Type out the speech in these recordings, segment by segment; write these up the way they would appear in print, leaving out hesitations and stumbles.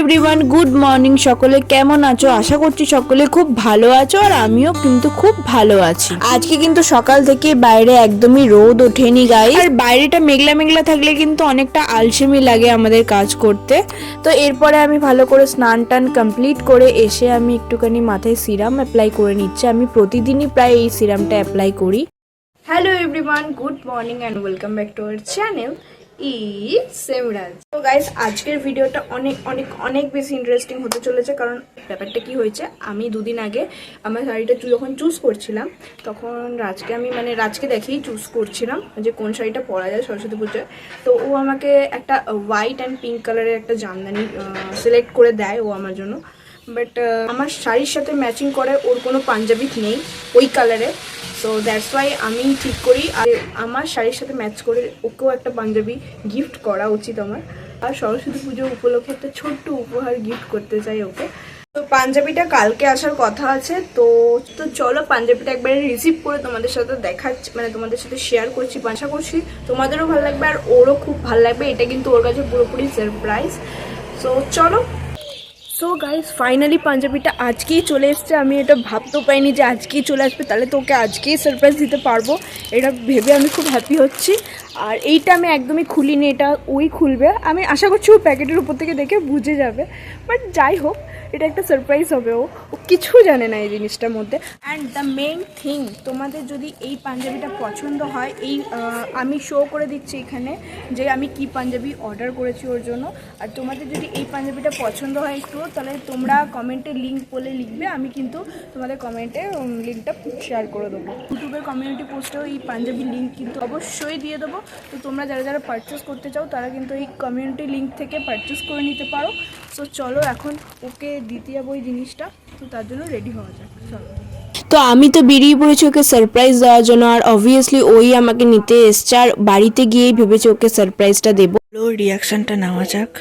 Everyone, good morning. সকলে কেমন আছো? আশা করছি সকলে খুব ভালো আছো, আর আমিও কিন্তু খুব ভালো আছি। আজকে কিন্তু সকাল থেকে বাইরে একদমই রোদ ওঠেনি গাইস, আর বাইরেটা মেঘলা মেঘলা থাকলে কিন্তু অনেকটা আলসেমি লাগে আমাদের কাজ করতে। তো এরপরে আমি ভালো করে স্নান টান কমপ্লিট করে এসে আমি একটুখানি মাথায় সিরাম অ্যাপ্লাই করে নিচ্ছি। আমি প্রতিদিনই প্রায় এই সিরামটা অ্যাপ্লাই করি। Hello everyone, good morning and welcome back to our channel Semraj. তো গাইস, আজকের ভিডিওটা অনেক অনেক অনেক বেশি ইন্টারেস্টিং হতে চলেছে। কারণ ব্যাপারটা কি হয়েছে, আমি দুদিন আগে আমার শাড়িটা যখন চুজ করছিলাম, তখন রাজকে দেখেই চুজ করছিলাম যে কোন শাড়িটা পরা যায় সরস্বতী পুজোয়। তো ও আমাকে একটা হোয়াইট অ্যান্ড পিঙ্ক কালারের একটা জামদানি সিলেক্ট করে দেয় ও আমার জন্য। বাট আমার শাড়ির সাথে ম্যাচিং করে ওর কোনো পাঞ্জাবি নেই ওই কালারে। সো দ্যাটস ওয়াই আমি ঠিক করি আর আমার শাড়ির সাথে ম্যাচ করে ওকেও একটা পাঞ্জাবি গিফট করা উচিত আমার। আর সরস্বতী পুজো উপলক্ষে একটা ছোট্ট উপহার গিফট করতে চাই ওকে। তো পাঞ্জাবিটা কালকে আসার কথা আছে। তো চলো পাঞ্জাবিটা একবারে রিসিভ করে তোমাদের সাথে দেখাচ্ছি, তোমাদের সাথে শেয়ার করছি। আশা করছি তোমাদেরও ভালো লাগবে আর ওরও খুব ভালো লাগবে। এটা কিন্তু ওর কাছে পুরোপুরি সারপ্রাইজ। সো চলো। সো গাইস, ফাইনালি পাঞ্জাবিটা আজকেই চলে এসছে। আমি এটা ভাবতেও পাইনি যে আজকেই চলে আসবে, তাহলে তো ওকে আজকেই সারপ্রাইজ দিতে পারবো। এটা ভেবে আমি খুব হ্যাপি হচ্ছি। আর এইটা আমি একদমই খুলিনি, এটা ওই খুলবে। আমি আশা করছি ও প্যাকেটের উপর থেকে দেখে বুঝে যাবে। বাট যাই হোক, এটা একটা সারপ্রাইজ হবে। ও কিছু জানে না এই জিনিসটার মধ্যে। অ্যান্ড দ্য মেইন থিং, তোমাদের যদি এই পাঞ্জাবিটা পছন্দ হয়, আমি শো করে দিচ্ছি এখানে যে আমি কি পাঞ্জাবি অর্ডার করেছি ওর জন্য। আর তোমাদের যদি এই পাঞ্জাবিটা পছন্দ হয় একটু, তাহলে তোমরা কমেন্টে লিঙ্ক বলে লিখবে। আমি কিন্তু তোমাদের কমেন্টে লিঙ্কটা শেয়ার করে দেবো। ইউটিউবের কমিউনিটি পোস্টেও এই পাঞ্জাবির লিঙ্ক কিন্তু অবশ্যই দিয়ে দেবো। তো তোমরা যারা যারা পারচেস করতে চাও তারা কিন্তু এই কমিউনিটি লিঙ্ক থেকে পারচেস করে নিতে পারো। সো চলো এখন ওকে দিতে যাবো ওই জিনিসটা। তো তার জন্য রেডি হওয়া যাক, চলো। তো আমি তো বেরিয়ে পড়েছি ওকে সারপ্রাইজ দেওয়ার জন্য, আর অবভিয়াসলি ওই আমাকে নিতে এসছে। আর বাড়িতে গিয়েই ভেবেছি ওকে সারপ্রাইজটা দেবো। রিয়াকশনটা নেওয়া যাক।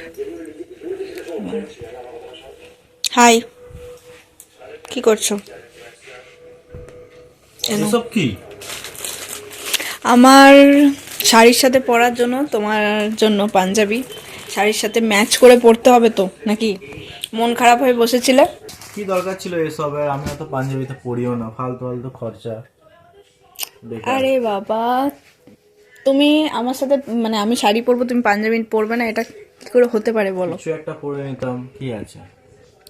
হাই, কি করছো? এসব কি? আমার শাড়ির সাথে পরার জন্য, তোমার জন্য পাঞ্জাবি শাড়ির সাথে ম্যাচ করে পরতে হবে তো নাকি? মন খারাপ হয়ে বসেছিলে? কি দরকার ছিল এসবের? আমি তো পাঞ্জাবিতে পরিও না, ফালতু ফালতু খরচা। আরে বাবা, তুমি আমার সাথে আমি শাড়ি পরবো, তুমি পাঞ্জাবি পরবে না, এটা কি করে হতে পারে বলো? কিছু একটা পরে নিতাম, কি আছে?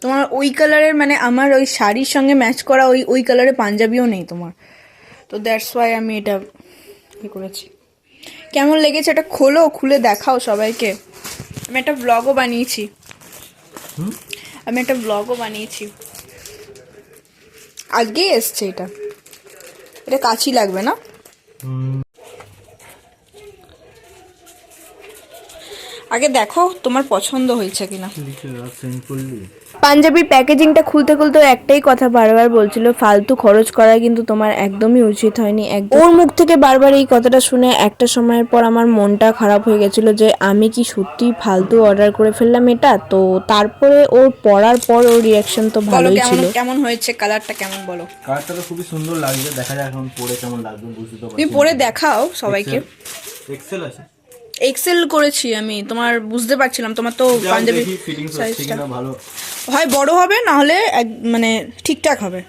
তোমার ওই কালারের আমার ওই শাড়ির সঙ্গে ম্যাচ করা ওই কালারের পাঞ্জাবিও নেই তোমার। তো দ্যাটস ওয়াই আমি এটা কি করেছি। কেমন লেগেছে এটা খোলো, খুলে দেখাও সবাইকে। আমি একটা ব্লগও বানিয়েছি। আজকেই এসছে এটা। এটা কাচি লাগবে না? আগে দেখো তোমার পছন্দ হয়েছে কিনা। পাঞ্জাবির প্যাকেজিংটা খুলতে খুলতে একটাই কথা বারবার বলছিল, ফালতু খরচ করা কিন্তু তোমার একদমই উচিত হয়নি। ওর মুখ থেকে বারবার এই কথাটা শুনে একটা সময়ের পর আমার মনটা খারাপ হয়ে গেছিল যে আমি কি সত্যি ফালতু অর্ডার করে ফেললাম এটা। তো তারপরে ওর পরার পর ওর রিয়াকশন তো ভালোই ছিল। কেমন হয়েছে কালারটা, কেমন বলো? কালারটা তো খুবই সুন্দর লাগছে, দেখা যাক এখন পরে কেমন লাগবে, বুঝতে তো পারছি। তুমি পরে দেখাও সবাইকে। এক্সেল আছে, এক্সেল করেছি আমি, তোমার বুঝতে পারছিলাম তোমার তো পাঞ্জাবি সাইজটা ভালো হয়, বড় হবে না হলে ঠিকঠাক হবে।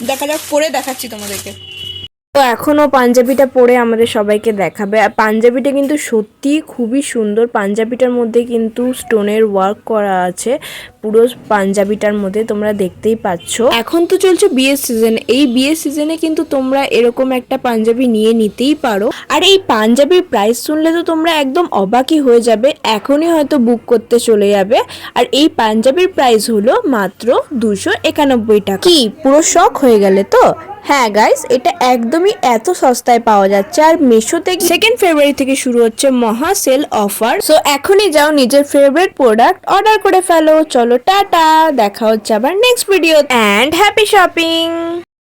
দেখা যাক পরে দেখাচ্ছি তোমাদেরকে। তো এখনও পাঞ্জাবিটা পরে আমাদের সবাইকে দেখাবে। আর পাঞ্জাবিটা কিন্তু সত্যি খুবই সুন্দর। পাঞ্জাবিটার মধ্যে কিন্তু স্টোনের ওয়ার্ক করা আছে পুরো পাঞ্জাবিটার মধ্যে, তোমরা দেখতেই পাচ্ছ। এখন তো চলছে বিয়ের সিজন, এই বিয়ের সিজনে কিন্তু তোমরা এরকম একটা পাঞ্জাবি নিয়ে নিতেই পারো। আর এই পাঞ্জাবির প্রাইস শুনলে তো তোমরা একদম অবাকই হয়ে যাবে, এখনই হয়তো বুক করতে চলে যাবে। আর এই পাঞ্জাবির প্রাইস হলো মাত্র 291 টাকা। কি পুরো শক হয়ে গেলে তো? হ্যাঁ গাইস, এটা একদমই এত সস্তায় পাওয়া যাচ্ছে। আর মিশোতে 2 ফেব্রুয়ারি থেকে শুরু হচ্ছে মহা সেল অফার। সো এখনই যাও নিজের ফেভারিট প্রোডাক্ট অর্ডার করে ফেলো। চলো টাটা, দেখা হচ্ছে আবার next video, and happy shopping.